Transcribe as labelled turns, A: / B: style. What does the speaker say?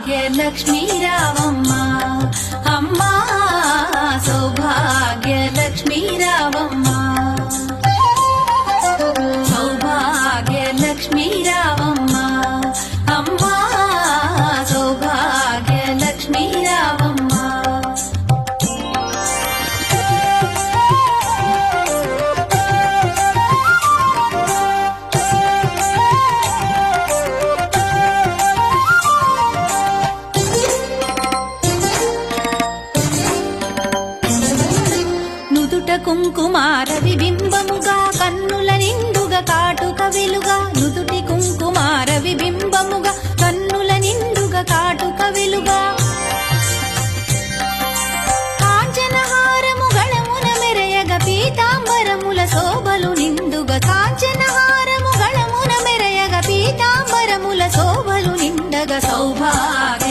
A: సౌభాగ్యలక్ష్మీ రావమ్మ అమ్మా సౌభాగ్యలక్ష్మీ రావమ్మ సౌభాగ్యలక్ష్మీ రావమ్మ అమ్మా సౌభాగ్యలక్ష్మీ రావమ్మ కుంకుమార విబింబముగా కన్నుల నిండుగా కాటుక వెలుగా నుదుటి కుంకుమార విబింబముగా కన్నుల నిండుగా కాటుక వెలుగా కాంచనహారము గళమున మెరయగ పీతాంబరముల శోభలు నిండుగా కాంచనహారము గళమున మెరయగ పీతాంబరముల శోభలు నిండగా సౌభాగ్య